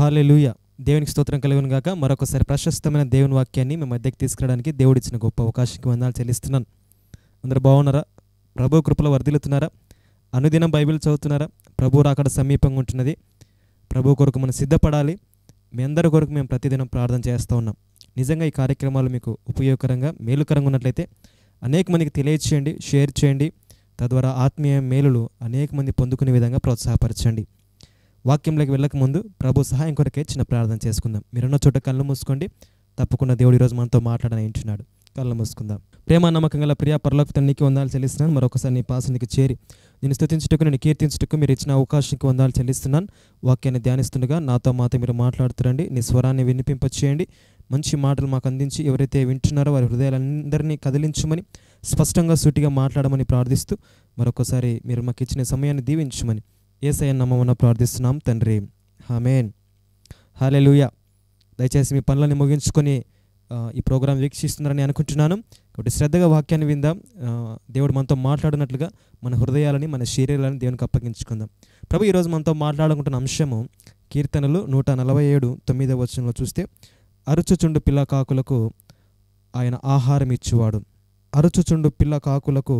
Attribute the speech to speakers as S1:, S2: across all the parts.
S1: హల్లెలూయా. దేవునికి స్తోత్రం కలుగును గాక. మరొకసారి ప్రశస్తమైన దేవుని వాక్యాన్ని మీ మధ్యకి తీసుకురావడానికి దేవుడిచ్చిన గొప్ప అవకాశానికి వందనాలు చెల్లిస్తున్నాను. అందరూ బాగున్నారా? ప్రభు కృపలో వర్ధిల్లుతున్నారా? అనుదినం బైబిల్ చదువుతున్నారా? ప్రభు రాకడ సమీపంగా ఉంటున్నది. ప్రభు కొరకు మనం సిద్ధపడాలి. మీ అందరి కొరకు మేము ప్రతిదినం ప్రార్థన చేస్తూ ఉన్నాం. నిజంగా ఈ కార్యక్రమాలు మీకు ఉపయోగకరంగా మేలుకరంగా ఉన్నట్లయితే అనేక మందికి తెలియచేయండి, షేర్ చేయండి. తద్వారా ఆత్మీయ మేలులు అనేక మంది పొందుకునే విధంగా ప్రోత్సాహపరచండి. వాక్యంలోకి వెళ్ళక ముందు ప్రభు సహాయం కొరకే చిన్న ప్రార్థన చేసుకుందాం. మీరున్న చోట కళ్ళు మూసుకోండి. తప్పకుండా దేవుడు ఈరోజు మనతో మాట్లాడని అంటున్నాడు. కళ్ళు మూసుకుందాం. ప్రేమ నమ్మకం గల ప్రియ పరలోక తండ్రికి వందనాలు చెల్లిస్తున్నాను. మరొకసారి నీ పాసనికి చేరి నేను స్తుతించుటకు, నేను కీర్తించుటకు మీరు ఇచ్చిన అవకాశానికి వందనాలు చెల్లిస్తున్నాను. వాక్యాన్ని ధ్యానిస్తుండగా నాతో మీరు మాట్లాడుతురండి. నీ స్వరాన్ని వినిపింపచేయండి. మంచి మాటలు మాకు అందించి ఎవరైతే వింటున్నారో వారి హృదయాలందరినీ కదిలించమని, స్పష్టంగా సూటిగా మాట్లాడమని ప్రార్థిస్తూ మరొకసారి మీరు మాకు ఇచ్చిన సమయాన్ని దీవించమని యేసయ్య నామమున ప్రార్థిస్తున్నాం తండ్రి. ఆమేన్. హల్లెలూయా. దయచేసి మీ పనులని ముగించుకొని ఈ ప్రోగ్రాం వీక్షిస్తున్నారని అనుకుంటున్నాను. కాబట్టి శ్రద్ధగా వాక్యాన్ని విందాం. దేవుడు మనతో మాట్లాడినట్లుగా మన హృదయాలని, మన శరీరాలని దేవునికి అప్పగించుకుందాం. ప్రభు ఈరోజు మనతో మాట్లాడుకుంటున్న అంశము కీర్తనలు 147 9వ వచనంలో చూస్తే, అరుచుచుండు పిల్ల కాకులకు ఆయన ఆహారం ఇచ్చువాడు. అరుచుచుండు పిల్ల కాకులకు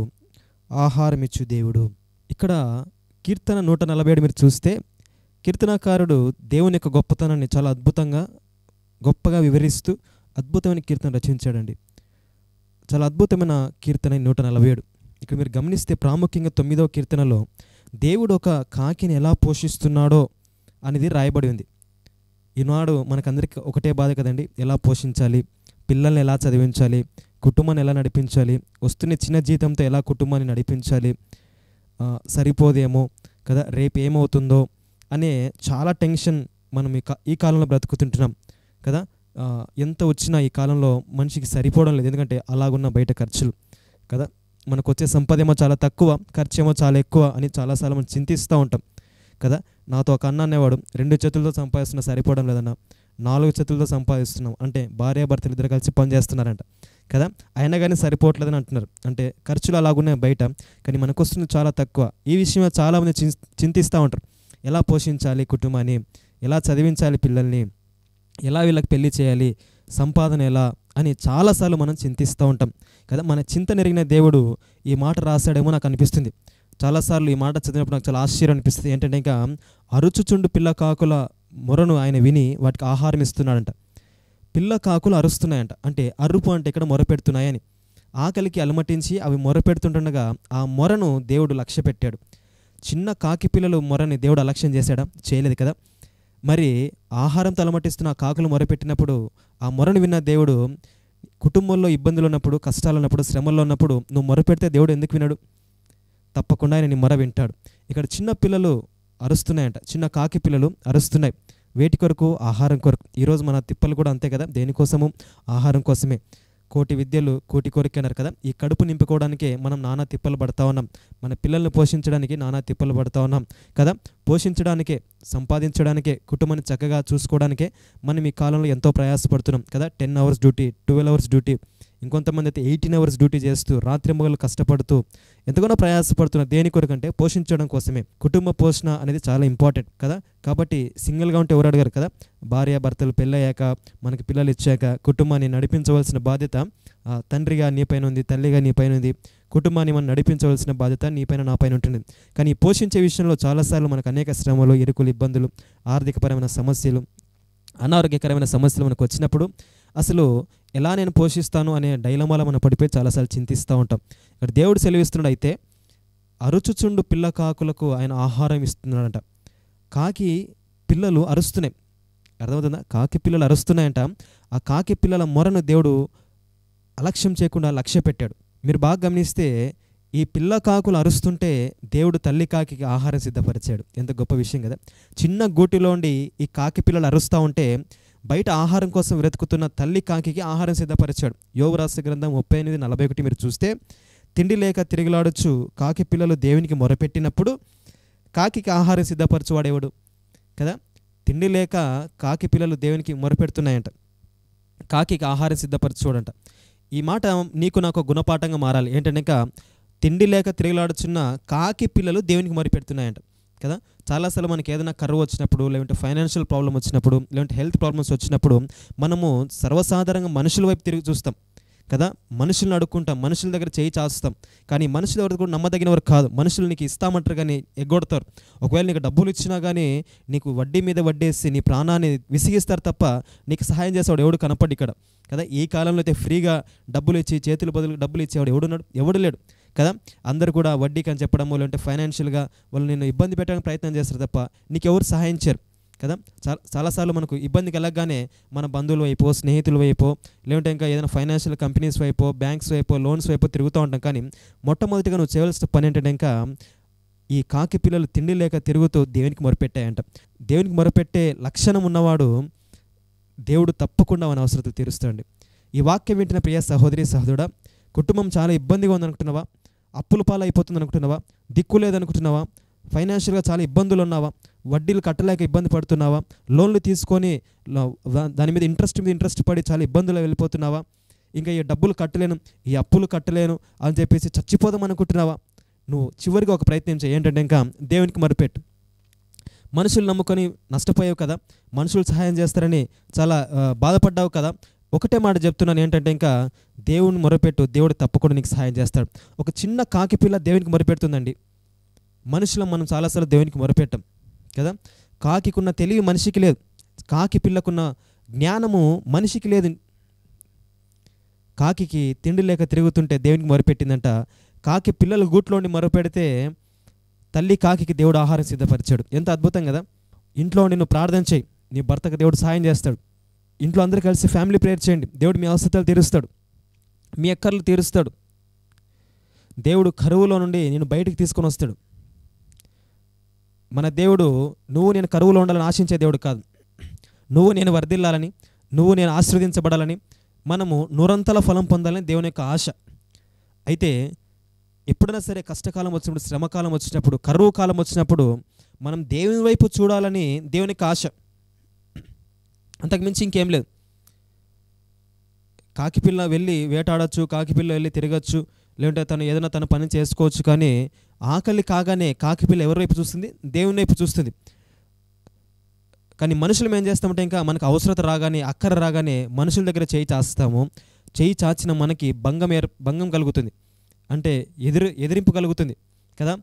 S1: ఆహారం ఇచ్చు దేవుడు. ఇక్కడ కీర్తన 147 మీరు చూస్తే కీర్తనకారుడు దేవుని యొక్క గొప్పతనాన్ని చాలా గొప్పగా వివరిస్తూ అద్భుతమైన కీర్తన రచించాడండి. చాలా అద్భుతమైన కీర్తన 147. ఇక్కడ మీరు గమనిస్తే ప్రాముఖ్యంగా 9వ కీర్తనలో దేవుడు ఒక కాకిని ఎలా పోషిస్తున్నాడో అనేది రాయబడి ఉంది. ఈనాడు మనకందరికీ ఒకటే బాధ కదండి, ఎలా పోషించాలి, పిల్లల్ని ఎలా చదివించాలి, కుటుంబాన్ని ఎలా నడిపించాలి, వస్తున్న చిన్న జీతంతో ఎలా కుటుంబాన్ని నడిపించాలి, సరిపోదేమో కదా, రేపు ఏమవుతుందో అనే చాలా టెన్షన్ మనం ఈ కాలంలో బ్రతుకుతుంటున్నాం కదా. ఎంత వచ్చినా ఈ కాలంలో మనిషికి సరిపోవడం లేదు. ఎందుకంటే అలాగున్న బయట ఖర్చులు కదా. మనకు వచ్చే సంపద ఏమో చాలా తక్కువ, ఖర్చు ఏమో చాలా ఎక్కువ అని చాలాసార్లు మనం చింతిస్తూ ఉంటాం కదా. నాతో ఒక అన్న అనేవాడు, 2 చేతులతో సంపాదిస్తున్నా సరిపోవడం లేదన్న, 4 చేతులతో సంపాదిస్తున్నాం అంటే భార్యాభర్తలు ఇద్దరు కలిసి పని చేస్తున్నారంట కదా, అయినా కానీ సరిపోవట్లేదని అంటున్నారు. అంటే ఖర్చులు అలాగున్నాయి బయట, కానీ మనకు వస్తుంది చాలా తక్కువ. ఈ విషయంలో చాలామంది చింతిస్తూ ఉంటారు. ఎలా పోషించాలి కుటుంబాన్ని, ఎలా చదివించాలి పిల్లల్ని, ఎలా వీళ్ళకి పెళ్లి చేయాలి, సంపాదన ఎలా అని చాలాసార్లు మనం చింతిస్తూ ఉంటాం కదా. మన చింత నెరిగిన దేవుడు ఈ మాట రాశాడేమో నాకు అనిపిస్తుంది. చాలాసార్లు ఈ మాట చదివినప్పుడు నాకు చాలా ఆశ్చర్యం అనిపిస్తుంది. ఏంటంటే ఇంకా అరుచుచుండు పిల్ల కాకుల మొరను ఆయన విని వాటికి ఆహారం ఇస్తున్నాడంట. పిల్ల కాకులు అరుస్తున్నాయంట. అంటే అరుపు అంటే ఇక్కడ మొరపెడుతున్నాయని, ఆకలికి అలమటించి అవి మొరపెడుతుండగా ఆ మొరను దేవుడు లక్ష్య పెట్టాడు. చిన్న కాకి పిల్లలు మొరని దేవుడు అలక్ష్యం చేశాడా? చేయలేదు కదా. మరి ఆహారంతో అలమటిస్తున్న ఆ కాకులు మొరపెట్టినప్పుడు ఆ మొరను విన్న దేవుడు కుటుంబంలో ఇబ్బందులు ఉన్నప్పుడు, కష్టాలు ఉన్నప్పుడు, శ్రమల్లో ఉన్నప్పుడు నువ్వు మొరపెడితే దేవుడు ఎందుకు వినడు? తప్పకుండా ఆయన నీ మొర వింటాడు. ఇక్కడ చిన్న పిల్లలు అరుస్తున్నాయంట, చిన్న కాకి పిల్లలు అరుస్తున్నాయి. వేటి కొరకు? ఆహారం కొరకు. ఈరోజు మన తిప్పలు కూడా అంతే కదా, దేనికోసము? ఆహారం కోసమే. కోటి విద్యలు కోటి కోరిక అన్నారు కదా. ఈ కడుపు నింపుకోవడానికే మనం నానా తిప్పలు పడతా ఉన్నాం. మన పిల్లల్ని పోషించడానికి నానా తిప్పలు పడతా ఉన్నాం కదా. పోషించడానికే, సంపాదించడానికే, కుటుంబాన్ని చక్కగా చూసుకోవడానికే మనం ఈ కాలంలో ఎంతో ప్రయాసపడుతున్నాం కదా. 10 hours డ్యూటీ, 12 hours డ్యూటీ, ఇంకొంతమంది అయితే 18 hours డ్యూటీ చేస్తూ రాత్రి మొగలు కష్టపడుతూ ఎంతగానో ప్రయాసపడుతున్నారు. దేని కొరకంటే పోషించడం కోసమే. కుటుంబ పోషణ అనేది చాలా ఇంపార్టెంట్ కదా. కాబట్టి సింగిల్గా ఉంటే ఎవరు అడగారు కదా. భార్య భర్తలు పెళ్ళయ్యాక, మనకి పిల్లలు ఇచ్చాక కుటుంబాన్ని నడిపించవలసిన బాధ్యత తండ్రిగా నీ పైన ఉంది, తల్లిగా నీ పైన ఉంది. కుటుంబాన్ని మనం నడిపించవలసిన బాధ్యత నీ పైన, నా పైన ఉంటుంది. కానీ పోషించే విషయంలో చాలాసార్లు మనకు అనేక శ్రమలు, ఇరుకులు, ఇబ్బందులు, ఆర్థికపరమైన సమస్యలు, అనారోగ్యకరమైన సమస్యలు మనకు వచ్చినప్పుడు అసలు ఎలా నేను పోషిస్తాను అనే డైలమాలో మనం పడిపోయి చాలాసార్లు చింతిస్తూ ఉంటాం. ఇక్కడ దేవుడు సెలవిస్తున్నాడు, అయితే అరుచుచుండు పిల్ల కాకులకు ఆయన ఆహారం ఇస్తున్నాడంట. కాకి పిల్లలు అరుస్తున్నాయి, అర్థమవుతుందా? కాకి పిల్లలు అరుస్తున్నాయంట. ఆ కాకి పిల్లల మొరను దేవుడు అలక్ష్యం చేయకుండా లక్ష్య పెట్టాడు. మీరు బాగా గమనిస్తే ఈ పిల్ల కాకులు అరుస్తుంటే దేవుడు తల్లి కాకి ఆహారం సిద్ధపరిచాడు. ఎంత గొప్ప విషయం కదా. చిన్న గూటిలోండి ఈ కాకి పిల్లలు అరుస్తూ ఉంటే బయట ఆహారం కోసం వెతుకుతున్న తల్లి కాకి ఆహారం సిద్ధపరిచాడు. యోబు రాసిన గ్రంథం 38:41 మీరు చూస్తే, తిండి లేక తిరిగిలాడొచ్చు కాకి పిల్లలు దేవునికి మొరపెట్టినప్పుడు కాకి ఆహారం సిద్ధపరచువాడేవాడు కదా. తిండి లేక కాకి పిల్లలు దేవునికి మొరపెడుతున్నాయంట, కాకి ఆహారం సిద్ధపరచువాడంట. ఈ మాట నీకు నాకు గుణపాఠంగా మారాలి. ఏంటంటే ఇంకా తిండి లేక తిరిగిలాడుచున్న కాకి పిల్లలు దేవునికి మొరపెడుతున్నాయంట. కదా. చాలాసార్లు మనకి ఏదైనా కరువు వచ్చినప్పుడు, లేదంటే ఫైనాన్షియల్ ప్రాబ్లం వచ్చినప్పుడు, లేదంటే హెల్త్ ప్రాబ్లమ్స్ వచ్చినప్పుడు మనము సర్వసాధారణంగా మనుషుల వైపు తిరిగి చూస్తాం కదా. మనుషులను అడుక్కుంటాం, మనుషుల దగ్గర చేయి చాస్తాం. కానీ మనుషులు ఎవరు కూడా నమ్మదగినవారు కాదు. మనుషులు నీకు ఇస్తామంటారు కానీ ఎగ్గొడతారు. ఒకవేళ నీకు డబ్బులు ఇచ్చినా కానీ నీకు వడ్డీ మీద వడ్డేసి నీ ప్రాణాన్ని విసిగిస్తారు తప్ప నీకు సహాయం చేసేవాడు ఎవడు కనపడి ఇక్కడ కదా. ఈ కాలంలో అయితే ఫ్రీగా డబ్బులు ఇచ్చి చేతుల బదులు డబ్బులు ఇచ్చేవాడు ఎవడున్నాడు? ఎవడు లేడు కదా. అందరు కూడా వడ్డీకి అని చెప్పడము, లేదంటే ఫైనాన్షియల్గా వాళ్ళు నేను ఇబ్బంది పెట్టడానికి ప్రయత్నం చేస్తారు తప్ప నీకు ఎవరు సహాయం చేయరు కదా. చాలాసార్లు మనకు ఇబ్బంది కలగగానే మన బంధువుల వైపు, స్నేహితుల వైపు, లేదంటే ఇంకా ఏదైనా ఫైనాన్షియల్ కంపెనీస్ వైపు, బ్యాంక్స్ వైపు, లోన్స్ వైపు తిరుగుతూ ఉంటాం. కానీ మొట్టమొదటిగా నువ్వు చేయవలసిన పని ఏంటంటే ఇంకా ఈ కాకి పిల్లలు తిండి లేక తిరుగుతూ దేవునికి మొరపెట్టాయంట. దేవునికి మొరపెట్టే లక్షణం ఉన్నవాడు దేవుడు తప్పకుండా మన అవసరతలు తీరుస్తాడు. ఈ వాక్యం వింటున్న ప్రియ సహోదరి సహోదరుడా, కుటుంబం చాలా ఇబ్బందిగా ఉందనుకుంటున్నావా? అప్పుల పాలు అయిపోతుంది అనుకుంటున్నావా? దిక్కు లేదనుకుంటున్నావా? ఫైనాన్షియల్గా చాలా ఇబ్బందులు ఉన్నావా? వడ్డీలు కట్టలేక ఇబ్బంది పడుతున్నావా? లోన్లు తీసుకొని దాని మీద ఇంట్రెస్ట్ పడి చాలా ఇబ్బందులు వెళ్ళిపోతున్నావా? ఇంకా ఈ డబ్బులు కట్టలేను, ఈ అప్పులు కట్టలేను అని చెప్పేసి చచ్చిపోదాం అనుకుంటున్నావా? నువ్వు చివరికి ఒక ప్రయత్నం చేయి. ఏంటంటే ఇంకా దేవునికి మొరపెట్టు. మనుషులు నమ్ముకొని నష్టపోయావు కదా, మనుషులు సహాయం చేస్తారని చాలా బాధపడ్డావు కదా. ఒకటే మాట చెప్తున్నాను, ఏంటంటే ఇంకా దేవుని మొరపెట్టు, దేవుడు తప్పకుండా నీకు సహాయం చేస్తాడు. ఒక చిన్న కాకి పిల్ల దేవునికి మొరపెడుతుందండి. మనుషులం మనం చాలాసార్లు దేవునికి మొరపెట్టాం కదా. కాకికున్న తెలివి మనిషికి లేదు, కాకి పిల్లకున్న జ్ఞానము మనిషికి లేదు. కాకికి తిండి లేక తిరుగుతుంటే దేవునికి మొరపెట్టిందంట. కాకి పిల్లలు గూట్లోండి మొరపెడితే తల్లి కాకికి దేవుడు ఆహారం సిద్ధపరిచాడు. ఎంత అద్భుతం కదా. ఇంట్లో ఉండి నువ్వు ప్రార్థన చేయి, నీ భర్తకు దేవుడు సహాయం చేస్తాడు. ఇంట్లో అందరూ కలిసి ఫ్యామిలీ ప్రేయర్ చేయండి, దేవుడు మీ అవసరాలు తీరుస్తాడు, మీ అక్కర్లు తీరుస్తాడు. దేవుడు కరువులో నుండి నేను బయటికి తీసుకొని వస్తాడు. మన దేవుడు నువ్వు నేను కరువులో ఉండాలని ఆశించే దేవుడు కాదు. నువ్వు నేను వర్ధిల్లాలని, నువ్వు నేను ఆశీర్వదించబడాలని, మనము నూరంతల ఫలం పొందాలని దేవుని యొక్క ఆశ. అయితే ఎప్పుడైనా సరే కష్టకాలం వచ్చినప్పుడు, శ్రమకాలం వచ్చినప్పుడు, కరువు కాలం వచ్చినప్పుడు మనం దేవుని వైపు చూడాలని దేవుని యొక్క ఆశ. అంతకుమించి ఇంకేం లేదు. కాకిపిల్ల వెళ్ళి వేటాడచ్చు, కాకిపిల్ల వెళ్ళి తిరగచ్చు, లేదంటే తను ఏదైనా తన పని చేసుకోవచ్చు. కానీ ఆకలి కాగానే కాకిపిల్ల ఎవరి వైపు చూస్తుంది? దేవుని వైపు చూస్తుంది. కానీ మనుషులు ఏం చేస్తామంటే ఇంకా మనకు అవసరత రాగానే, అక్కర రాగానే మనుషుల దగ్గర చేయి చాస్తాము. చేయి చాచిన మనకి భంగం కలుగుతుంది, అంటే ఎదిరింపు కలుగుతుంది కదా.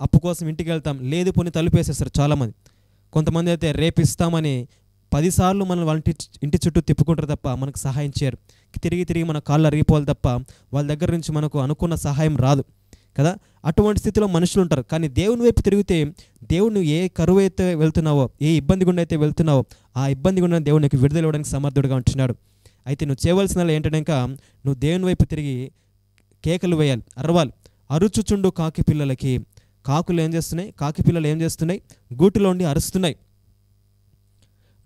S1: అప్పు కోసం ఇంటికి వెళ్తాం, లేదు పోని తలుపేసేస్తారు చాలామంది. కొంతమంది అయితే రేపు ఇస్తామని 10 సార్లు మనం వాళ్ళ ఇంటి చుట్టూ తిప్పుకుంటారు తప్ప మనకు సహాయం చేయరు. తిరిగి మన కాళ్ళు అరిగిపోవాలి తప్ప వాళ్ళ దగ్గర నుంచి మనకు అనుకున్న సహాయం రాదు కదా. అటువంటి స్థితిలో మనుషులు ఉంటారు. కానీ దేవుని వైపు తిరిగితే దేవుడు ఏ కరువు అయితే వెళ్తున్నావో, ఏ ఇబ్బంది గుండా అయితే వెళ్తున్నావో, ఆ ఇబ్బంది గుండా దేవుడు నీకు విడుదల ఇవ్వడానికి సమర్థుడుగా ఉంటున్నాడు. అయితే నువ్వు చేయవలసిన ఏంటంటే ఇంకా నువ్వు దేవుని వైపు తిరిగి కేకలు వేయాలి, అరవాలి. అరుచుచుండు కాకి పిల్లలకి. కాకులు ఏం చేస్తున్నాయి? కాకి పిల్లలు ఏం చేస్తున్నాయి? గూటిలో ఉండి అరుస్తున్నాయి.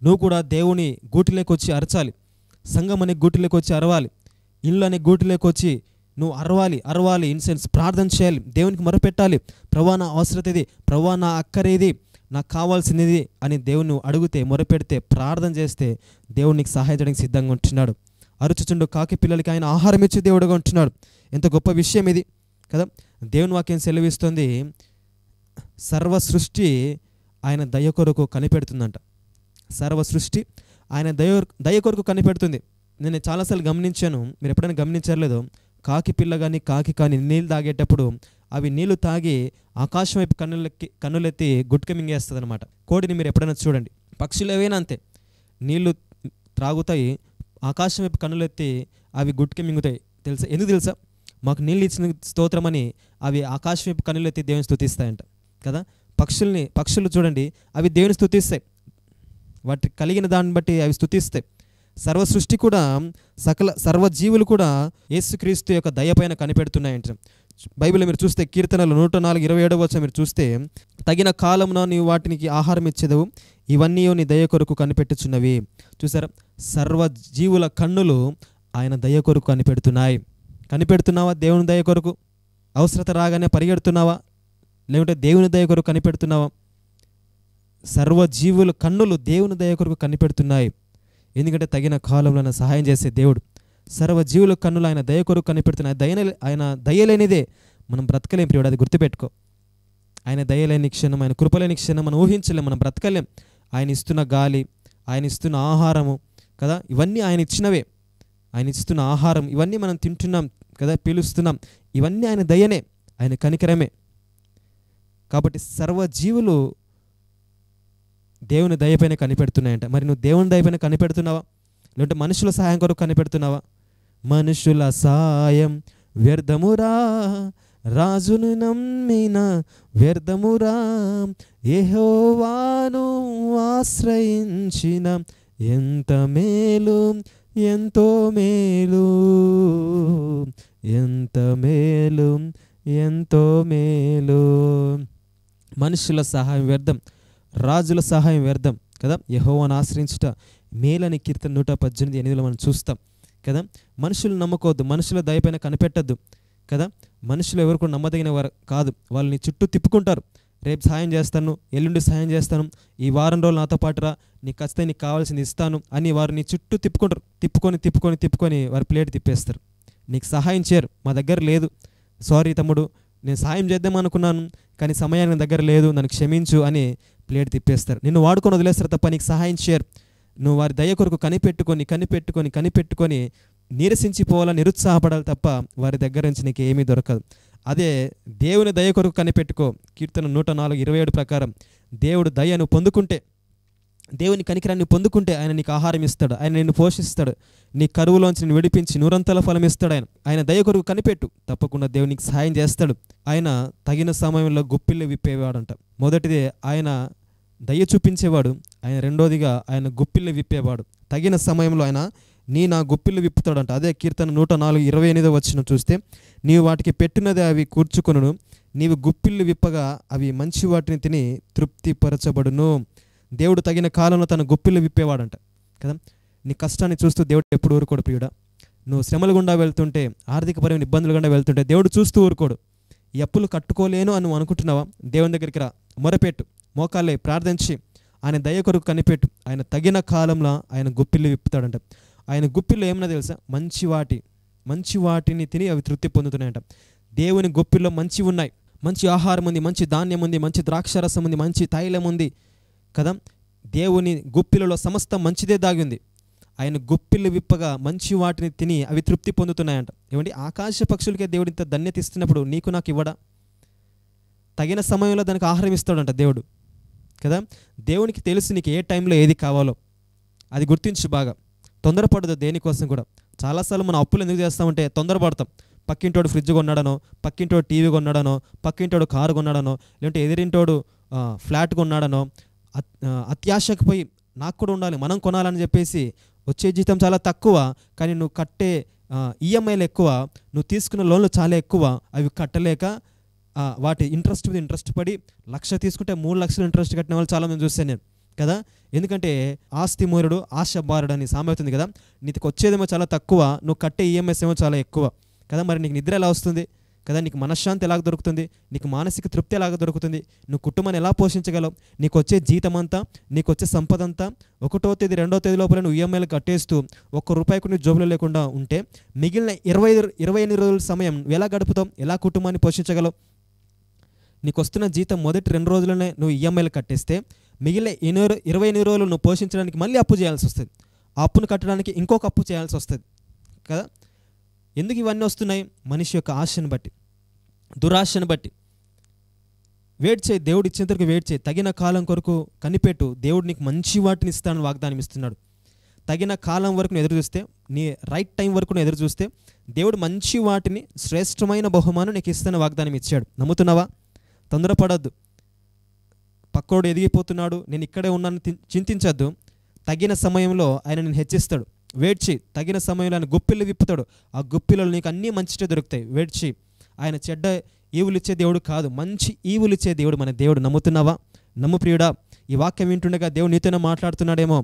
S1: నువ్వు కూడా దేవుని గూటిలోకి వచ్చి అరచాలి. సంఘం అనే గూటిలోకి వచ్చి అరవాలి. ఇల్లు అనే గూటిలోకి వచ్చి నువ్వు అరవాలి. ఇన్సెన్స్ ప్రార్థన చేయాలి, దేవునికి మొరపెట్టాలి. ప్రభువా నా అవసరత ఇది, ప్రభువా నా అక్కరేది, నాకు కావాల్సినది అని దేవుని అడిగితే, మొరపెడితే, ప్రార్థన చేస్తే దేవుడు నీకు సహాయం చేయడానికి సిద్ధంగా ఉంటున్నాడు. అరుచుచుండు కాకి పిల్లలకి ఆయన ఆహారం ఇచ్చి దేవుడుగా ఉంటున్నాడు. ఎంత గొప్ప విషయం ఇది కదా. దేవుని వాక్యం సెలవిస్తుంది, సర్వ సృష్టి ఆయన దయ కొరకు కనిపెడుతుందంట. సర్వ సృష్టి ఆయన దయ కొరకు కనిపెడుతుంది. నేను చాలాసార్లు గమనించాను, మీరు ఎప్పుడైనా గమనించలేదో, కాకి పిల్ల కానీ కాకి కానీ నీళ్ళు తాగేటప్పుడు అవి నీళ్లు తాగి ఆకాశం వైపు కన్నులెత్తి గుట్క మింగేస్తుంది అనమాట. కోడిని మీరు ఎప్పుడైనా చూడండి, పక్షులు ఏవైనా అంతే, నీళ్లు త్రాగుతాయి, ఆకాశం వైపు కన్నులెత్తి అవి గుట్క మింగుతాయి. ఎందుకు తెలుసా? మాకు నీళ్ళు ఇచ్చిన స్తోత్రమని అవి ఆకాశం వైపు కన్నులెత్తి దేవుని స్తుతిస్తాయంట కదా. పక్షులు చూడండి, అవి దేవుని స్తుతిస్తాయి, వాటి కలిగిన దాన్ని బట్టి అవి స్తుతిస్తాయి. సర్వ సృష్టి కూడా, సర్వజీవులు కూడా యేసుక్రీస్తు యొక్క దయపైన కనిపెడుతున్నాయంట. బైబిల్లో మీరు చూస్తే కీర్తనలు 104:27 మీరు చూస్తే, తగిన కాలంలో నీవు వాటికి ఆహారం ఇచ్చేదవు, ఇవన్నీ నీ దయ కొరకు కనిపెట్టుచున్నవి. చూసారా, సర్వజీవుల కన్నులు ఆయన దయ కొరకు కనిపెడుతున్నావా? దేవుని దయ కొరకు అవసరత రాగానే పరిగెడుతున్నావా? లేకుంటే దేవుని దయ కొరకు కనిపెడుతున్నావా? సర్వజీవుల కన్నులు దేవుని దయ కొరకు కనిపెడుతున్నాయి. ఎందుకంటే తగిన కాలంలో సహాయం చేసే దేవుడు. సర్వజీవుల కన్నులు ఆయన దయ కొరకు కనిపెడుతున్నాయి. ఆయన దయలేనిదే మనం బ్రతకలేం ప్రియుడు, అది గుర్తుపెట్టుకో. ఆయన దయలేని క్షణం, ఆయన కృపలేని క్షణం మనం ఊహించలేం, మనం బ్రతకలేం. ఆయన ఇస్తున్న గాలి, ఆయన ఇస్తున్న ఆహారము కదా, ఇవన్నీ ఆయన ఇచ్చినవే. ఆయన ఇస్తున్న ఆహారం ఇవన్నీ మనం తింటున్నాం కదా, పీలుస్తున్నాం, ఇవన్నీ ఆయన దయనే, ఆయన కనికరమే. కాబట్టి సర్వజీవులు దేవుని దయపైన కనిపెడుతున్నాయంట. మరి నువ్వు దేవుని దయపైన కనిపెడుతున్నావా, లేదంటే మనుషుల సహాయం కొరకు కనిపెడుతున్నావా? మనుషుల సాయం వ్యర్థమురా, రాజును నమ్మిన వ్యర్థమురా, యెహోవాను ఆశ్రయించిన ఎంత మేలు, ఎంతో మేలు, ఎంత మేలు, ఎంతో మేలు. మనుషుల సహాయం వ్యర్థం, రాజుల సహాయం వ్యర్థం కదా. యెహోవాను ఆశ్రయించుట మేలని కీర్తన 118:8 మనం చూస్తాం కదా. మనుషులు నమ్మకూడదు, మనుషుల దయపైన కనిపెట్టద్దు కదా. మనుషులు ఎవరు కూడా నమ్మదగిన వారు కాదు. వాళ్ళని చుట్టూ తిప్పుకుంటారు. రేపు సహాయం చేస్తాను, ఎల్లుండి సహాయం చేస్తాను, ఈ వారం రోజులు నాతో పాటు రా, నీకు ఖచ్చితంగా నీకు కావాల్సింది ఇస్తాను అని వారిని చుట్టూ తిప్పుకుంటారు. తిప్పుకొని వారి ప్లేట్ తిప్పేస్తారు. నీకు సహాయం చేయరు. మా దగ్గర లేదు, సారీ తమ్ముడు, నేను సహాయం చేద్దాం అనుకున్నాను కానీ సమయానికి దగ్గర లేదు, నన్ను క్షమించు అని ప్లేట్ తిప్పేస్తారు. నిన్ను వాడుకొని వదిలేస్తారు తప్ప నీకు సహాయం చేయరు. నువ్వు వారి దయ కొరకు కనిపెట్టుకొని నీరసించిపోవాలని నిరుత్సాహపడాలి తప్ప వారి దగ్గర నుంచి నీకు ఏమీ దొరకదు. అదే దేవుని దయ కొరకు కనిపెట్టుకో. కీర్తన 104:27 ప్రకారం దేవుడు దయను పొందుకుంటే, దేవుని కనికరాన్ని పొందుకుంటే ఆయన నీకు ఆహారం ఇస్తాడు, ఆయన నిన్ను పోషిస్తాడు, నీ కరువులోంచి నిన్ను విడిపించి నూరంతల ఫలం ఇస్తాడు. ఆయన దయ కొరకు కనిపెట్టు, తప్పకుండా దేవుడు నీకు సహాయం చేస్తాడు. ఆయన తగిన సమయంలో గుప్పిళ్ళు విప్పేవాడంట. మొదటిదే ఆయన దయ చూపించేవాడు, ఆయన రెండోదిగా ఆయన గుప్పిళ్ళు విప్పేవాడు. తగిన సమయంలో ఆయన నా గుప్పిళ్ళు విప్పుతాడంట. అదే కీర్తన 104:28 వచనం చూస్తే, నీవు వాటికి పెట్టినది అవి కూర్చుకొనును, నీవు గుప్పిళ్ళు విప్పగా అవి మంచి వాటిని తిని తృప్తిపరచబడును. దేవుడు తగిన కాలంలో తన గుప్పిళ్ళు విప్పేవాడంట కదా. నీ కష్టాన్ని చూస్తూ దేవుడు ఎప్పుడు ఊరుకోడు ప్రియుడా. నువ్వు శ్రమల గుండా వెళ్తుంటే, ఆర్థికపరమైన ఇబ్బందులు గుండా వెళ్తుంటే దేవుడు చూస్తూ ఊరుకోడు. ఈ అప్పులు కట్టుకోలేను అని నువ్వు అనుకుంటున్నావా? దేవుని దగ్గరికి రా, మొరపెట్టు, మోకాళ్ళే ప్రార్థించి ఆయన దయ కొరకు కనిపెట్టు. ఆయన తగిన కాలంలో ఆయన గుప్పిళ్ళు విప్పుతాడంట. ఆయన గుప్పిళ్ళు ఏమన్నా తెలుసా? మంచి వాటిని తిని అవి తృప్తి పొందుతున్నాయంట. దేవుని గుప్పిల్లో మంచి ఉన్నాయి, మంచి ఆహారం ఉంది, మంచి ధాన్యం ఉంది, మంచి ద్రాక్షరసం ఉంది, మంచి తైలం ఉంది కదా. దేవుని గుప్పిలలో సమస్తం మంచిదే దాగి ఉంది. ఆయన గుప్పిళ్ళు విప్పగా మంచి వాటిని తిని అవి తృప్తి పొందుతున్నాయంట. ఏమండి, ఆకాశ పక్షులకే దేవుడు ఇంత ధన్యత ఇస్తున్నప్పుడు నీకు నాకు ఇవ్వడా? తగిన సమయంలో దానికి ఆహారం ఇస్తాడంట దేవుడు కదా. దేవునికి తెలుసు నీకు ఏ టైంలో ఏది కావాలో. అది గుర్తించు బాగా. తొందరపడదు దేనికోసం కూడా. చాలాసార్లు మనం అప్పులు ఎందుకు చేస్తామంటే తొందరపడతాం. పక్కింటోడు ఫ్రిడ్జ్ కొన్నాడనో, పక్కింటోడు టీవీ కొన్నాడనో, పక్కింటోడు కారు కొన్నాడనో, లేదంటే ఎదిరింటోడు ఫ్లాట్ కొన్నాడనో, అత్యాశకు పోయి నాకు కూడా ఉండాలి, మనం కొనాలని చెప్పేసి వచ్చే జీతం చాలా తక్కువ కానీ నువ్వు కట్టే ఈఎంఐలు ఎక్కువ, నువ్వు తీసుకున్న లోన్లు చాలా ఎక్కువ, అవి కట్టలేక వాటి ఇంట్రెస్ట్ పడి 1,00,000 తీసుకుంటే 3 లక్షలు ఇంట్రెస్ట్ కట్టిన వాళ్ళు చాలామంది చూస్తాను నేను కదా. ఎందుకంటే ఆస్తి మూరుడు ఆశ బారుడు అని సామెత ఉంది కదా. నీకు వచ్చేదేమో చాలా తక్కువ, నువ్వు కట్టే ఈఎంఐస్ ఏమో చాలా ఎక్కువ కదా. మరి నీకు నిద్ర ఎలా వస్తుంది కదా, నీకు మనశ్శాంతి ఎలాగ దొరుకుతుంది, నీకు మానసిక తృప్తి ఎలాగ దొరుకుతుంది, నువ్వు కుటుంబాన్ని ఎలా పోషించగలవు? నీకు వచ్చే జీతం అంతా, నీకు వచ్చే సంపద అంతా 1వ తేదీ 2వ తేదీ లోపల నువ్వు ఈఎంఐలు కట్టేస్తూ ₹1 కూడా జోబులో లేకుండా ఉంటే మిగిలిన 28 రోజుల సమయం ఎలా గడుపుతావు? ఎలా కుటుంబాన్ని పోషించగలవు? నీకు వస్తున్న జీతం మొదటి 2 రోజులనే నువ్వు ఈఎంఐలు కట్టేస్తే మిగిలిన 28 రోజులు నువ్వు పోషించడానికి మళ్ళీ అప్పు చేయాల్సి వస్తుంది. ఆ అప్పును కట్టడానికి ఇంకొక అప్పు చేయాల్సి వస్తుంది కదా. ఎందుకు ఇవన్నీ వస్తున్నాయి? మనిషి యొక్క ఆశను బట్టి, దురాశను బట్టి. వెయిట్ చేయి, దేవుడు ఇచ్చేంతవరకు వెయిట్ చేయి. తగిన కాలం కొరకు కనిపెట్టు. దేవుడు నీకు మంచి వాటిని ఇస్తానని వాగ్దానం ఇస్తున్నాడు. తగిన కాలం వరకు నువ్వు ఎదురు చూస్తే, నీ రైట్ టైం వరకు నువ్వు ఎదురు చూస్తే దేవుడు మంచి వాటిని, శ్రేష్టమైన బహుమానం నీకు ఇస్తానని వాగ్దానం ఇచ్చాడు. నమ్ముతున్నావా? తొందరపడద్దు. పక్కోడు ఎదిగిపోతున్నాడు, నేను ఇక్కడే ఉన్నాను చింతించద్దు. తగిన సమయంలో ఆయన నేను హెచ్చిస్తాడు. వెయిట్ చేయి. తగిన సమయంలో ఆయన గుప్పిళ్ళు విప్పుతాడు. ఆ గుప్పిలలో నీకు అన్నీ మంచిగా దొరుకుతాయి. వెయిట్ చేయి. ఆయన చెడ్డ ఈవులు ఇచ్చే దేవుడు కాదు, మంచి ఈవులు ఇచ్చే దేవుడు మన దేవుడు. నమ్ముతున్నావా? నమ్ము ప్రియుడా. ఈ వాక్యం వింటుండగా దేవుడు నీతోనే మాట్లాడుతున్నాడేమో.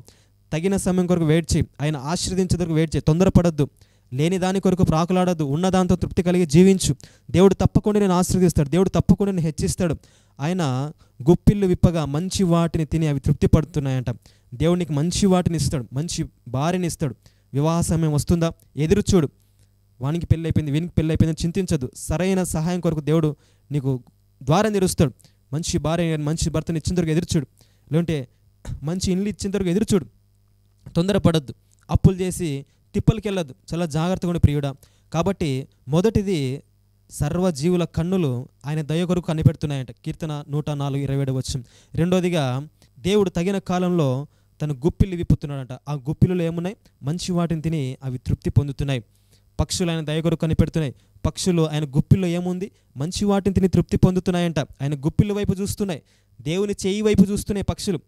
S1: తగిన సమయం కొరకు వెయిట్ చేయి. ఆయన ఆశీర్వదించే వరకు వెయిట్ చేయి. తొందరపడద్దు. లేని దాని కొరకు ప్రాకులాడద్దు. ఉన్నదాంతో తృప్తి కలిగి జీవించు. దేవుడు తప్పకుండా నేను ఆశీర్వదిస్తాడు. దేవుడు తప్పకుండా నేను హెచ్చిస్తాడు. ఆయన గుప్పిళ్ళు విప్పగా మంచి వాటిని తిని అవి తృప్తి పడుతున్నాయంట. దేవునికి మంచి వాటిని ఇస్తాడు, మంచి భార్యని ఇస్తాడు. వివాహ సమయం వస్తుందా? ఎదురు చూడు. వానికి పెళ్ళి అయిపోయింది, వీనికి పెళ్ళి అయిపోయిందని చింతించద్దు. సరైన సహాయం కొరకు దేవుడు నీకు ద్వారం తెరుస్తాడు. మంచి భార్య మంచి భర్తను ఇచ్చిన వరకు ఎదురుచూడు, లేదంటే మంచి ఇల్లు ఇచ్చిన వరకు ఎదురుచూడు. తొందరపడద్దు, అప్పులు చేసి తిప్పలకి వెళ్ళొద్దు, చాలా జాగ్రత్తగా ఉండి ప్రియుడా. కాబట్టి మొదటిది సర్వజీవుల కన్నులు ఆయన దయ కొరకు కనిపెడుతున్నాయంట, కీర్తన 104:27 వచనం. రెండోదిగా దేవుడు తగిన కాలంలో తన గుప్పిళ్ళు విప్పుతున్నాడంట. ఆ గుప్పిలలో ఏమున్నాయి? మంచి వాటిని తిని అవి తృప్తి పొందుతున్నాయి. పక్షులు ఆయన దయ కొరకు కనిపెడుతున్నాయి. పక్షులు ఆయన గుప్పిల్లో ఏముంది? మంచి వాటిని తిని తృప్తి పొందుతున్నాయంట. ఆయన గుప్పిళ్ళ వైపు చూస్తున్నాయి, దేవుని చేయి వైపు చూస్తున్నాయి పక్షులు.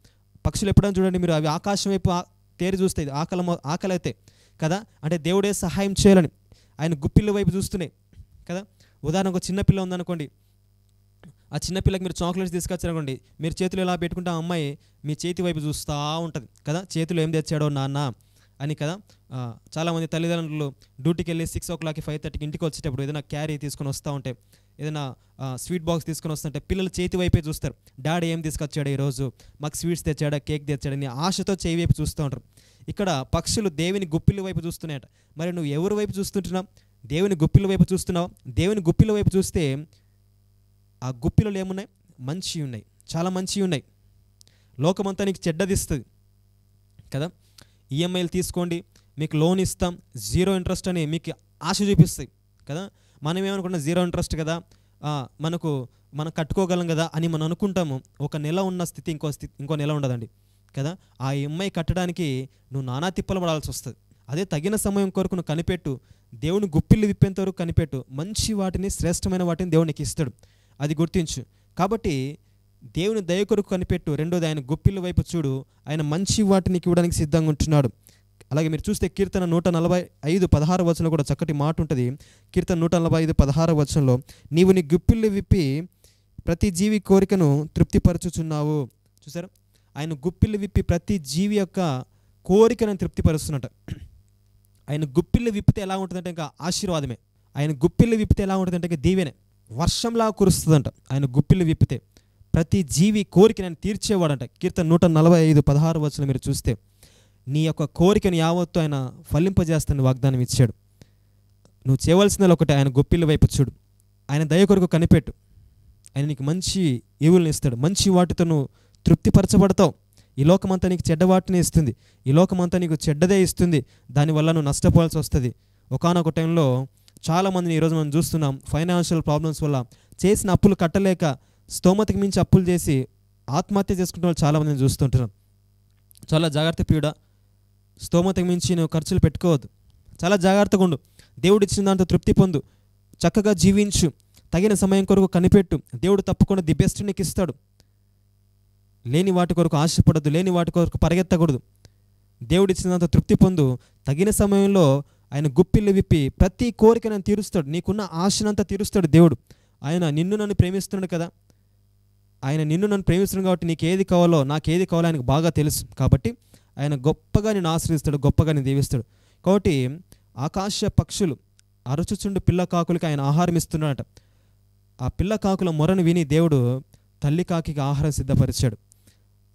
S1: పక్షులు ఎప్పుడైనా చూడండి మీరు, అవి ఆకాశం వైపు తేరి చూస్తాయి, ఆకలి అయితే కదా, అంటే దేవుడే సహాయం చేయాలని ఆయన గుప్పిళ్ళ వైపు చూస్తున్నాయి కదా. ఉదాహరణకు చిన్నపిల్ల ఉందనుకోండి, ఆ చిన్నపిల్లకి మీరు చాక్లెట్స్ తీసుకొచ్చారనుకోండి, మీరు చేతులు ఎలా పెట్టుకుంటే ఆ అమ్మాయి మీ చేతి వైపు చూస్తూ ఉంటుంది కదా, చేతిలో ఏం తెచ్చాడో నాన్న అని కదా. చాలామంది తల్లిదండ్రులు డ్యూటీకి వెళ్ళి 6 o'clock 5:30కి ఇంటికి వచ్చేటప్పుడు ఏదైనా క్యారీ తీసుకొని వస్తూ ఉంటే, ఏదైనా స్వీట్ బాక్స్ తీసుకొని వస్తుంటే పిల్లలు చేతి వైపే చూస్తారు. డాడీ ఏం తీసుకొచ్చాడు ఈరోజు, మాకు స్వీట్స్ తెచ్చాడా, కేక్ తెచ్చాడని ఆశతో చేయి వైపు చూస్తూ ఉంటారు. ఇక్కడ పక్షులు దేవుని గుప్పిళ్ళ వైపు చూస్తున్నాయట. మరి నువ్వు ఎవరి వైపు చూస్తుంటున్నావు? దేవుని గుప్పిళ్ళ వైపు చూస్తున్నావు. దేవుని గుప్పిళ్ళ వైపు చూస్తే ఆ గుప్పిలలో ఏమున్నాయి? మంచి ఉన్నాయి, చాలా మంచి ఉన్నాయి. లోకమంతా నీకు చెడ్డదిస్తుంది కదా. ఈఎంఐలు తీసుకోండి, మీకు లోన్ ఇస్తాం, 0 interest అని మీకు ఆశ చూపిస్తాయి కదా. మనం ఏమనుకుంటాం, 0 interest కదా, మనం కట్టుకోగలం కదా అని మనం అనుకుంటాము. ఒక నెల ఉన్న స్థితి ఇంకో నెల ఉండదండి కదా. ఆ ఈఎంఐ కట్టడానికి నువ్వు నానా తిప్పలు పడాల్సి వస్తుంది. అదే తగిన సమయం కొరకు నువ్వు కనిపెట్టు, దేవుని గుప్పిళ్ళు విప్పేంత వరకు కనిపెట్టు, మంచి వాటిని, శ్రేష్టమైన వాటిని దేవుడు నీకు ఇస్తాడు, అది గుర్తించు. కాబట్టి దేవుని దయ కొరకు కనిపెట్టు. రెండోది ఆయన గుప్పిళ్ళ వైపు చూడు, ఆయన మంచి వాటిని ఇవ్వడానికి సిద్ధంగా ఉంటున్నాడు. అలాగే మీరు చూస్తే కీర్తన 145:16 వచనంలో కూడా చక్కటి మాట ఉంటుంది. కీర్తన 145:16 వచనంలో, నీవు నీ గుప్పిళ్ళు విప్పి ప్రతి జీవి కోరికను తృప్తిపరచుచున్నావు. చూసారా, ఆయన గుప్పిళ్ళు విప్పి ప్రతి జీవి యొక్క కోరికను తృప్తిపరుస్తున్నట్ట. ఆయన గుప్పిళ్ళు విప్పితే ఎలా ఉంటుందంటే ఇంకా ఆశీర్వాదమే. ఆయన గుప్పిళ్ళు విప్పితే ఎలా ఉంటుందంటే ఇంకా దీవెనే, వర్షంలా కురుస్తుందంట. ఆయన గుప్పిళ్ళు విప్పితే ప్రతి జీవి కోరికను ఆయన తీర్చేవాడంట. కీర్తన 145:16 వచనం మీరు చూస్తే, నీ యొక్క కోరికను యావత్తు ఆయన ఫలింపజేస్తానని వాగ్దానం ఇచ్చాడు. నువ్వు చేయవలసిన ఒకటి, ఆయన గుప్పిళ్ళ వైపు చూడు, ఆయన దయ కొరకు కనిపెట్టు. ఆయన నీకు మంచి ఈవుల్ని ఇస్తాడు, మంచి వాటితో నువ్వు తృప్తిపరచబడతావు. ఈ లోకమంతా నీకు చెడ్డ వాటిని ఇస్తుంది, ఈ లోకమంతా నీకు చెడ్డదే ఇస్తుంది, దానివల్ల నువ్వు నష్టపోవాల్సి వస్తుంది. ఒకానొక టైంలో చాలామందిని ఈరోజు మనం చూస్తున్నాం, ఫైనాన్షియల్ ప్రాబ్లమ్స్ వల్ల చేసిన అప్పులు కట్టలేక స్తోమతకి మించి అప్పులు చేసి ఆత్మహత్య చేసుకుంటున్న వాళ్ళు చాలామందిని చూస్తుంటున్నాం. చాలా జాగ్రత్త ప్రియుడా, స్తోమతకి మించి నువ్వు ఖర్చులు పెట్టుకోవద్దు, చాలా జాగ్రత్తగా ఉండు. దేవుడు ఇచ్చిన దాంతో తృప్తి పొందు, చక్కగా జీవించు, తగిన సమయం కొరకు కనిపెట్టు. దేవుడు తప్పకుండా ది బెస్ట్ నీకు ఇస్తాడు. లేని వాటి కొరకు ఆశపడద్దు, లేని వాటి కొరకు పరిగెత్తకూడదు. దేవుడు ఇచ్చిన దాంతో తృప్తి పొందు. తగిన సమయంలో ఆయన గుప్పిళ్ళు విప్పి ప్రతి కోరికను తీరుస్తాడు, నీకున్న ఆశనంతా తీరుస్తాడు దేవుడు. ఆయన నిన్ను నన్ను ప్రేమిస్తున్నాడు కదా, ఆయన నిన్ను నన్ను ప్రేమిస్తున్నాడు కాబట్టి నీకు ఏది కావాలో నాకు ఏది కావాలో ఆయనకు బాగా తెలుసు. కాబట్టి ఆయన గొప్పగా నేను ఆశ్రయిస్తాడు, గొప్పగా నేను దీవిస్తాడు. కాబట్టి ఆకాశ పక్షులు అరుచుచుండు పిల్ల కాకులకి ఆయన ఆహారం ఇస్తున్నాడట. ఆ పిల్ల కాకుల మొరను విని దేవుడు తల్లి కాకికి ఆహారం సిద్ధపరిచాడు.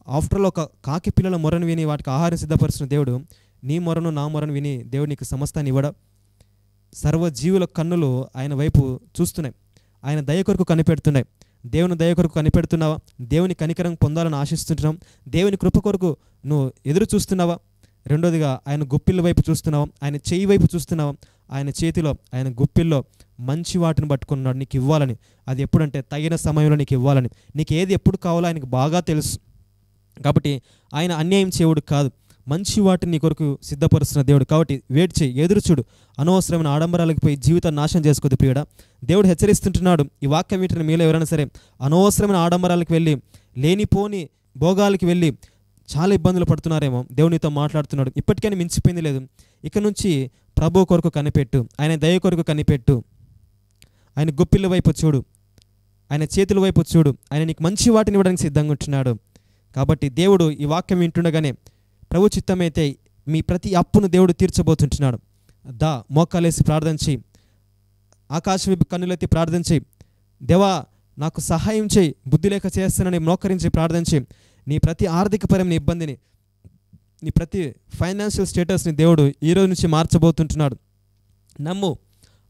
S1: ఆఫ్టర్లో ఒక కాకి పిల్లల మొరను విని వాటికి ఆహారం సిద్ధపరిచిన దేవుడు నీ మొరను నా మొరను విని దేవుడు నీకు సమస్తాన్ని ఇవ్వడా. సర్వజీవుల కన్నులు ఆయన వైపు చూస్తున్నాయి, ఆయన దయ కొరకు కనిపెడుతున్నాయి. దేవుని దయ కొరకు కనిపెడుతున్నావా? దేవుని కనికరం పొందాలని ఆశిస్తుంటున్నాం? దేవుని కృప కొరకు నువ్వు ఎదురు చూస్తున్నావా? రెండోదిగా ఆయన గుప్పిళ్ళ వైపు చూస్తున్నావా? ఆయన చేయి వైపు చూస్తున్నావా? ఆయన చేతిలో, ఆయన గుప్పిల్లో మంచి వాటిని పట్టుకున్నాడు నీకు ఇవ్వాలని. అది ఎప్పుడంటే తగిన సమయంలో నీకు ఇవ్వాలని. నీకు ఏది ఎప్పుడు కావాలో ఆయనకు బాగా తెలుసు. కాబట్టి ఆయన అన్యాయం చేయవుడు కాదు, మంచి వాటిని నీ కొరకు సిద్ధపరుస్తున్న దేవుడు. కాబట్టి వెయిట్ చేయి, ఎదురు చూడు. అనవసరమైన ఆడంబరాలకు పోయి జీవితాన్ని నాశనం చేసుకోవద్దు ప్రియుడా. దేవుడు హెచ్చరిస్తుంటున్నాడు. ఈ వాక్యం వీటిని మీలో ఎవరైనా సరే అనవసరమైన ఆడంబరాలకు వెళ్ళి, లేనిపోని భోగాలకి వెళ్ళి చాలా ఇబ్బందులు పడుతున్నారేమో, దేవునితో మాట్లాడుతున్నాడు. ఇప్పటికైనా మించిపోయింది లేదు. ఇక నుంచి ప్రభు కొరకు కనిపెట్టు, ఆయన దయ కొరకు కనిపెట్టు, ఆయన గుప్పిళ్ళ వైపు చూడు, ఆయన చేతుల వైపు చూడు. ఆయన నీకు మంచి వాటిని ఇవ్వడానికి సిద్ధంగా ఉంటున్నాడు. కాబట్టి దేవుడు ఈ వాక్యం వింటుండగానే ప్రభు చిత్తమైతే మీ ప్రతి అప్పును దేవుడు తీర్చబోతుంటున్నాడు. మోకాలేసి ప్రార్థన చేయి, ఆకాశం వైపు కన్నులెత్తి ప్రార్థన చేయి. దేవా నాకు సహాయం చేయి, బుద్ధి లేక చేస్తానని మోకరించి ప్రార్థన చేయి. నీ ప్రతి ఆర్థికపరమైన ఇబ్బందిని, నీ ప్రతి ఫైనాన్షియల్ స్టేటస్ని దేవుడు ఈరోజు నుంచి మార్చబోతుంటున్నాడు. నమ్ము,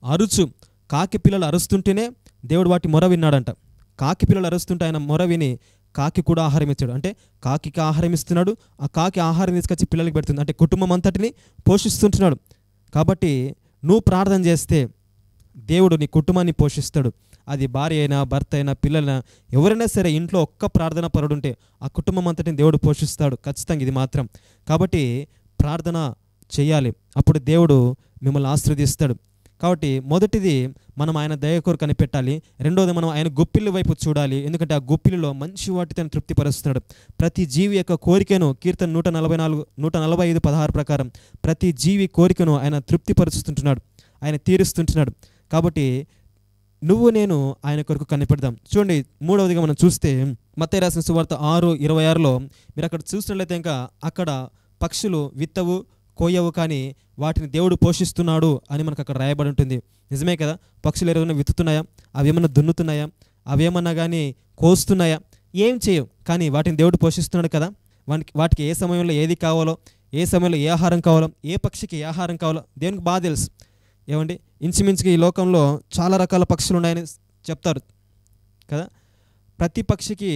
S1: అరుచు. కాకి పిల్లలు అరుస్తుంటేనే దేవుడు వాటి మొర విన్నాడంట. కాకి పిల్లలు అరుస్తుంటే ఆయన మొర విని కాకి కూడా ఆహారం ఇచ్చాడు. అంటే కాకి ఆహారం ఇస్తున్నాడు, ఆ కాకి ఆహారం తీసుకొచ్చి పిల్లలకి పెడుతుంది. అంటే కుటుంబం అంతటిని పోషిస్తుంటున్నాడు. కాబట్టి నువ్వు ప్రార్థన చేస్తే దేవుడు నీ కుటుంబాన్ని పోషిస్తాడు. అది భార్య అయినా, భర్త అయినా, పిల్లలైనా, ఎవరైనా సరే ఇంట్లో ఒక్క ప్రార్థన పరుడుంటే ఆ కుటుంబం అంతటిని దేవుడు పోషిస్తాడు ఖచ్చితంగా, ఇది మాత్రం. కాబట్టి ప్రార్థన చేయాలి, అప్పుడు దేవుడు మిమ్మల్ని ఆశీర్వదిస్తాడు. కాబట్టి మొదటిది మనం ఆయన దయ కొరకు కనిపెట్టాలి. రెండోది మనం ఆయన గుప్పిళ్ళ వైపు చూడాలి. ఎందుకంటే ఆ గుప్పిలిలో మంచి వాటితో తృప్తిపరుస్తున్నాడు. ప్రతి జీవి యొక్క కోరికను కీర్తన 145:16 ప్రకారం ప్రతి జీవి కోరికను ఆయన తృప్తిపరుస్తుంటున్నాడు, ఆయన తీరుస్తుంటున్నాడు. కాబట్టి నువ్వు నేను ఆయన కొరకు కనిపెడదాం. చూడండి, మూడవదిగా మనం చూస్తే మత్తయి రాసిన సువార్త 6:26లో మీరు అక్కడ చూసినట్లయితే ఇంకా అక్కడ పక్షులు విత్తవు కోయవు కానీ వాటిని దేవుడు పోషిస్తున్నాడు అని మనకు అక్కడ రాయబడి ఉంటుంది. నిజమే కదా? పక్షులు ఏమైనా విత్తుతున్నాయా? అవి ఏమన్నా దున్నుతున్నాయా? అవి ఏమన్నా కానీ కోస్తున్నాయా? ఏం చేయవు, కానీ వాటిని దేవుడు పోషిస్తున్నాడు కదా. వాటికి ఏ సమయంలో ఏది కావాలో, ఏ సమయంలో ఏ ఆహారం కావాలో, ఏ పక్షికి ఏ ఆహారం కావాలో దేవునికి బాగా తెలుసు. ఏమండి, ఇంచుమించుగా ఈ లోకంలో చాలా రకాల పక్షులు ఉన్నాయని చెప్తారు కదా. ప్రతి పక్షికి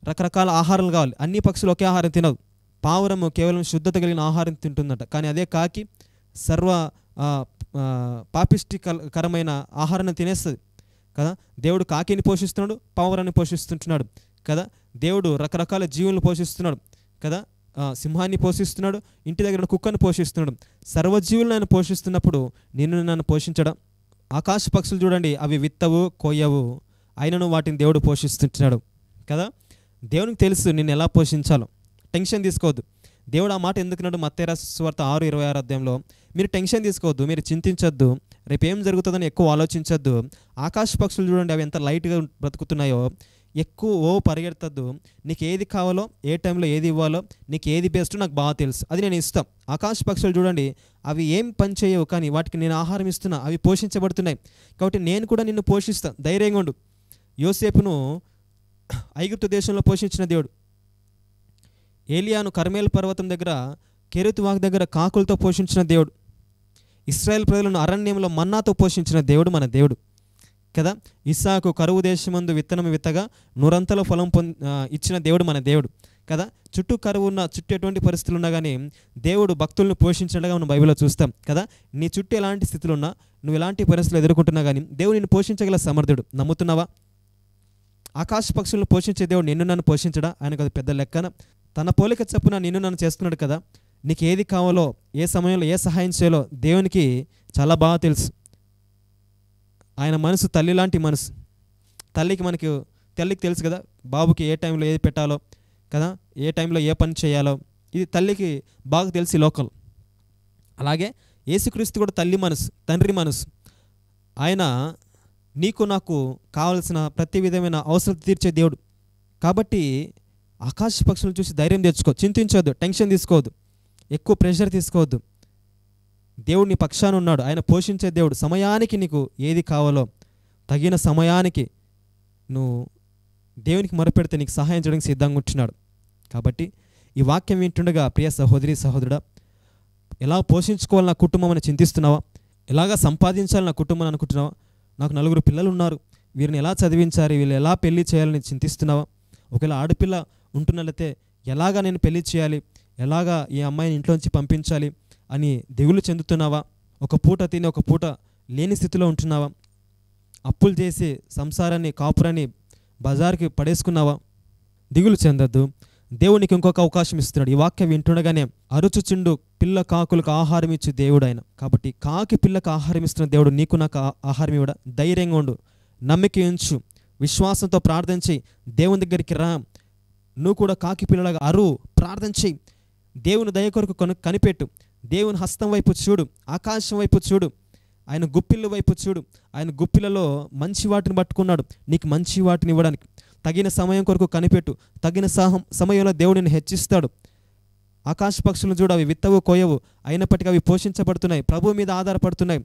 S1: రకరకాల ఆహారాలు కావాలి. అన్ని పక్షులు ఒకే ఆహారం తినవు. పావురము కేవలం శుద్ధత కలిగిన ఆహారం తింటుందట, కానీ అదే కాకి సర్వ పాపిష్టికరమైన ఆహారాన్ని తినేస్తుంది కదా. దేవుడు కాకిని పోషిస్తున్నాడు, పావురాన్ని పోషిస్తుంటున్నాడు కదా. దేవుడు రకరకాల జీవులను పోషిస్తున్నాడు కదా. సింహాన్ని పోషిస్తున్నాడు, ఇంటి దగ్గర కుక్కను పోషిస్తున్నాడు. సర్వజీవులను ఆయన పోషిస్తున్నప్పుడు నిన్ను నన్ను పోషించడం. ఆకాశ పక్షులు చూడండి, అవి విత్తవు కోయవు, అయినను వాటిని దేవుడు పోషిస్తుంటున్నాడు కదా. దేవునికి తెలుసు నిన్ను ఎలా పోషించాలో. టెన్షన్ తీసుకోవద్దు. దేవుడు ఆ మాట ఎందుకున్నాడు? మత్తయి రాసిన సువార్త 6:26 అధ్యాయంలో మీరు టెన్షన్ తీసుకోవద్దు, మీరు చింతించొద్దు, రేపు ఏం జరుగుతుందని ఎక్కువ ఆలోచించొద్దు. ఆకాశ పక్షులు చూడండి, అవి ఎంత లైట్గా బ్రతుకుతున్నాయో. ఎక్కువ పరిగెత్తద్దు. నీకు ఏది కావాలో, ఏ టైంలో ఏది ఇవ్వాలో, నీకు ఏది బెస్ట్ నాకు బాగా తెలుసు, అది నేను ఇస్తాం. ఆకాశ పక్షులు చూడండి, అవి ఏం పని చేయవు, కానీ వాటికి నేను ఆహారం ఇస్తున్నా, అవి పోషించబడుతున్నాయి. కాబట్టి నేను కూడా నిన్ను పోషిస్తాను, ధైర్యంగా ఉండు. యోసేపును ఐగుప్తు దేశంలో పోషించిన దేవుడు, ఏలియాను కర్మేల్ పర్వతం దగ్గర కెరీతు వాగు దగ్గర కాకులతో పోషించిన దేవుడు, ఇశ్రాయేల్ ప్రజలను అరణ్యంలో మన్నాతో పోషించిన దేవుడు మన దేవుడు కదా. ఇస్సాకు కరువు దేశమందు విత్తనం విత్తగా నూరంతల ఫలం ఇచ్చిన దేవుడు మన దేవుడు కదా. చుట్టూ కరువు ఉన్న, చుట్టూ ఎటువంటి పరిస్థితులు ఉన్నా కానీ దేవుడు భక్తులను పోషించడగా మనం బైబిల్లో చూస్తాం కదా. నీ చుట్టూ ఎలాంటి స్థితులు ఉన్నా, నువ్వు ఎలాంటి పరిస్థితులు ఎదుర్కొంటున్నా కానీ దేవుడు నిన్ను పోషించగల సమర్థుడు. నమ్ముతున్నావా? ఆకాశ పక్షులను పోషించే దేవుడు నిన్ను నన్ను పోషించడా? ఆయనకు అది పెద్ద లెక్కన. తన పోలిక చొప్పున నిన్ను నన్ను చేస్తున్నాడు కదా. నీకు ఏది కావాలో, ఏ సమయంలో ఏ సహాయం చేయాలో దేవునికి చాలా బాగా తెలుసు. ఆయన మనసు తల్లి లాంటి మనసు. తల్లికి తెలుసు కదా, బాబుకి ఏ టైంలో ఏది పెట్టాలో కదా, ఏ టైంలో ఏ పని చేయాలో, ఇది తల్లికి బాగా తెలిసి లోకల్. అలాగే యేసుక్రీస్తు కూడా తల్లి మనసు, తండ్రి మనసు. ఆయన నీకు నాకు కావలసిన ప్రతి విధమైన అవసరం తీర్చే దేవుడు. కాబట్టి ఆకాశ పక్షులను చూసి ధైర్యం తెచ్చుకో, చింతించవద్దు, టెన్షన్ తీసుకోవద్దు, ఎక్కువ ప్రెషర్ తీసుకోవద్దు. దేవుడు నీ పక్షాన ఉన్నాడు, ఆయన పోషించే దేవుడు. సమయానికి నీకు ఏది కావాలో తగిన సమయానికి నువ్వు దేవునికి మొరపెడితే నీకు సహాయం చేయడానికి సిద్ధంగా ఉంటున్నాడు. కాబట్టి ఈ వాక్యం వింటుండగా ప్రియ సహోదరి సహోదరుడా, ఎలా పోషించుకోవాలి నా కుటుంబం అని చింతిస్తున్నావా? ఎలాగా సంపాదించాలి నా కుటుంబం అనుకుంటున్నావా? నాకు 4 పిల్లలు ఉన్నారు, వీరిని ఎలా చదివించాలి, వీళ్ళు ఎలా పెళ్లి చేయాలని చింతిస్తున్నావా? ఒకవేళ ఆడపిల్ల ఉంటున్నట్లయితే ఎలాగా నేను పెళ్లి చేయాలి, ఎలాగా ఈ అమ్మాయిని ఇంట్లోంచి పంపించాలి అని దిగులు చెందుతున్నావా? ఒక పూట తిని ఒక పూట లేని స్థితిలో ఉంటున్నావా? అప్పులు చేసి సంసారాన్ని కాపురాన్ని బజార్కి పడేసుకున్నావా? దిగులు చెందద్దు. దేవునికి ఇంకొక అవకాశం ఇస్తున్నాడు. ఈ వాక్యం వింటుండగానే అరుచుచుండు పిల్ల కాకులకు ఆహారం ఇచ్చి దేవుడు ఆయన. కాబట్టి కాకి పిల్లకు ఆహారం ఇస్తున్న దేవుడు నీకు నాకు ఆహారం ఇవ్వడా? ధైర్యంగా ఉండు, నమ్మిక ఉంచు, విశ్వాసంతో ప్రార్థించి దేవుని దగ్గరికి రా. నువ్వు కూడా కాకి పిల్లలాగా ప్రార్థించి దేవుని దయ కొరకు కనిపెట్టు. దేవుని హస్తం వైపు చూడు, ఆకాశం వైపు చూడు, ఆయన గుప్పిళ్ళ వైపు చూడు. ఆయన గుప్పిలలో మంచి వాటిని పట్టుకున్నాడు నీకు మంచి వాటిని ఇవ్వడానికి. తగిన సమయం కొరకు కనిపెట్టు, తగిన సమయంలో దేవుడిని హెచ్చిస్తాడు. ఆకాశ పక్షులను చూడు, అవి విత్తవు కోయవు, అయినప్పటికీ అవి పోషించబడుతున్నాయి, ప్రభువు మీద ఆధారపడుతున్నాయి.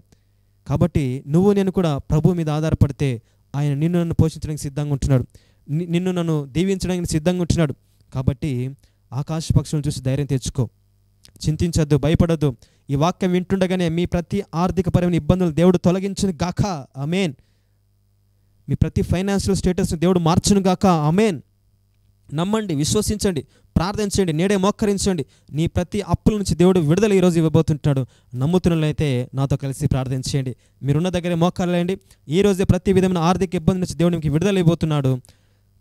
S1: కాబట్టి నువ్వు నేను కూడా ప్రభువు మీద ఆధారపడితే ఆయన నిన్ను నన్ను పోషించడానికి సిద్ధంగా ఉంటున్నాడు, నిన్ను నన్ను దీవించడానికి సిద్ధంగా ఉంటున్నాడు. కాబట్టి ఆకాశ పక్షులను చూసి ధైర్యం తెచ్చుకో, చింతించద్దు, భయపడద్దు. ఈ వాక్యం వింటుండగానే మీ ప్రతి ఆర్థికపరమైన ఇబ్బందులు దేవుడు తొలగించిన గాక. ఆమేన్. మీ ప్రతి ఫైనాన్షియల్ స్టేటస్ని దేవుడు మార్చును గాక. ఆమేన్. నమ్మండి, విశ్వసించండి, ప్రార్థించండి, నేడే మోకరించండి. నీ ప్రతి అప్పుల నుంచి దేవుడు విడుదల ఈరోజు ఇవ్వబోతుంటాడు. నమ్ముతున్నట్లయితే నాతో కలిసి ప్రార్థించండి. మీరున్న దగ్గరే మోకాళ్ళండి. ఈ రోజే ప్రతి విధమైన ఆర్థిక ఇబ్బంది నుంచి దేవుడు మీకు విడుదల ఇవ్వబోతున్నాడు.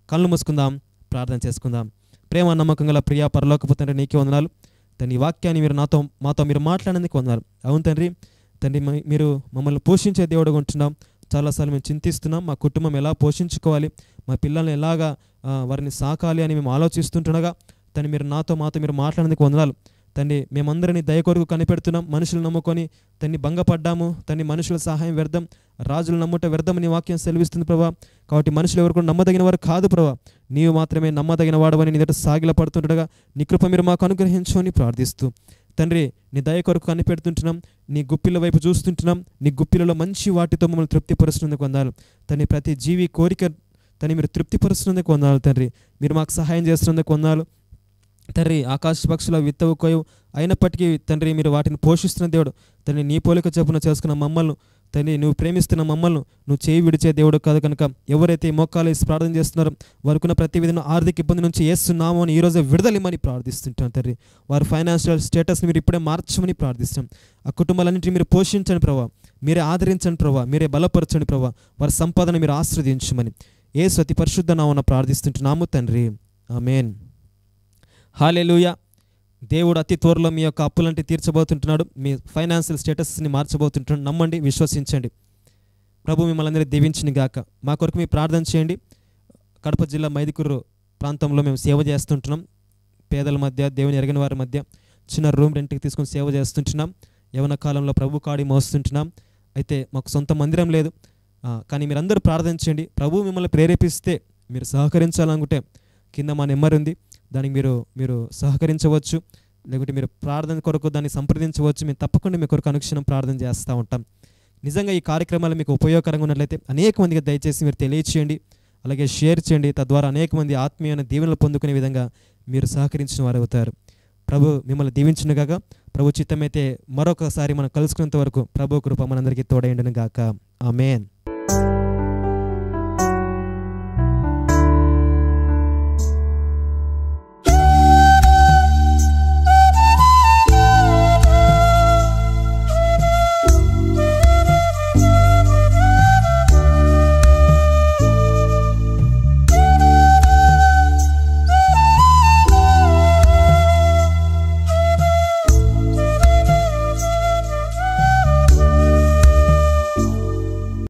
S1: కళ్ళు మూసుకుందాం, ప్రార్థన చేసుకుందాం. ప్రేమ నమ్మకం గల ప్రియ పరలోకపు తండ్రి, నీకే వందనాలు తండ్రి. ఈ వాక్యాన్ని మీరు మాతో మీరు మాట్లాడేందుకు వందనాలు. అవును తండ్రి, మీరు మమ్మల్ని పోషించే దేవుడుగా ఉంటున్నాం. చాలాసార్లు మేము చింతిస్తున్నాం, మా కుటుంబం ఎలా పోషించుకోవాలి, మా పిల్లల్ని ఎలాగా వారిని సాకాలి అని మేము ఆలోచిస్తుంటుండగా తండ్రి మీరు మాతో మీరు మాట్లాడేందుకు వందనాలు తండ్రి. మేమందరినీ దయ కొరకు కనిపెడుతున్నాం. మనుషులు నమ్ముకొని తండ్రి భంగపడ్డాము తండ్రి. మనుషుల సహాయం వ్యర్థం, రాజులు నమ్ముట వ్యర్థం అని వాక్యం సెలవిస్తుంది ప్రభా. కాబట్టి మనుషులు ఎవరు కూడా నమ్మదగిన వారు కాదు ప్రభా. నీవు మాత్రమే నమ్మదగిన వాడవని నీ దగ్గర సాగిల పడుతుండగా నీ కృప మీరు మాకు అనుగ్రహించమని ప్రార్థిస్తూ తండ్రి నీ దయ కొరకు కనిపెడుతుంటున్నాం. నీ గుప్పిల వైపు చూస్తుంటున్నాం. నీ గుప్పిలలో మంచి వాటితో మమ్మల్ని తృప్తిపరుస్తున్నందుకు వందనాలు తండ్రి. ప్రతి జీవి కోరిక తండ్రి మీరు తృప్తిపరుస్తున్నందుకు వందనాలు తండ్రి. మీరు మాకు సహాయం చేస్తున్నందుకు వందనాలు తండ్రి. ఆకాశ పక్షుల విత్తవు కోయవు అయినప్పటికీ తండ్రి మీరు వాటిని పోషిస్తున్న దేవుడు తండ్రి. నీ పోలిక చొప్పున చేసుకున్న మమ్మల్ని తండ్రి, నువ్వు ప్రేమిస్తున్న మమ్మల్ని నువ్వు చేయి విడిచే దేవుడు కాదు కనుక ఎవరైతే మోకాలు వేసి ప్రార్థన చేస్తున్నారో వారికున్న ప్రతి విధంగా ఆర్థిక ఇబ్బంది నుంచి యేసునామమున అని ఈరోజు విడుదలమని ప్రార్థిస్తుంటాం తండ్రి. వారి ఫైనాన్షియల్ స్టేటస్ని మీరు ఇప్పుడే మార్చమని ప్రార్థిస్తాం. ఆ కుటుంబాలన్నింటినీ మీరు పోషించండి ప్రభావ, మీరే ఆదరించండి ప్రభావ, మీరే బలపరచండి ప్రభావ. వారి సంపాదన మీరు ఆశీర్వదించమని యేసు అతి పరిశుద్ధ నామమున ప్రార్థిస్తుంటున్నాము తండ్రి. ఆమేన్. హల్లెలూయా. దేవుడు అతి త్వరలో మీ యొక్క అప్పులంటే తీర్చబోతుంటున్నాడు. మీ ఫైనాన్షియల్ స్టేటస్ని మార్చబోతుంటున్నాడు. నమ్మండి, విశ్వసించండి. ప్రభు మిమ్మల్ని అందరూ దీవించును గాక. మా కొరకు మీరు ప్రార్థన చేయండి. కడప జిల్లా మైదుకూరు ప్రాంతంలో మేము సేవ చేస్తుంటున్నాం. పేదల మధ్య, దేవుని ఎరగిన వారి మధ్య చిన్న రూమ్ రెంట్కి తీసుకొని సేవ చేస్తుంటున్నాం. యవన కాలంలో ప్రభు కాడి మోస్తుంటున్నాం. అయితే మాకు సొంత మందిరం లేదు, కానీ మీరందరూ ప్రార్థన చేయండి. ప్రభు మిమ్మల్ని ప్రేరేపిస్తే మీరు సహకరించాలనుకుంటే కింద మా నెంబర్ ఉంది, దానికి మీరు సహకరించవచ్చు. లేకుంటే మీరు ప్రార్థన కొరకు దాన్ని సంప్రదించవచ్చు. మేము తప్పకుండా మీ కొరకు అనుక్షణం ప్రార్థన చేస్తూ ఉంటాం. నిజంగా ఈ కార్యక్రమాలు మీకు ఉపయోగకరంగా ఉన్నట్లయితే అనేక మందికి దయచేసి మీరు తెలియచేయండి, అలాగే షేర్ చేయండి. తద్వారా అనేక మంది ఆత్మీయమైన దీవెనలు పొందుకునే విధంగా మీరు సహకరించిన వారు అవుతారు. ప్రభు మిమ్మల్ని దీవించును గాక. ప్రభు చిత్తమైతే మరొకసారి మనం కలుసుకునేంత వరకు ప్రభు కృప మనందరికీ తోడైండును గాక. ఆమేన్.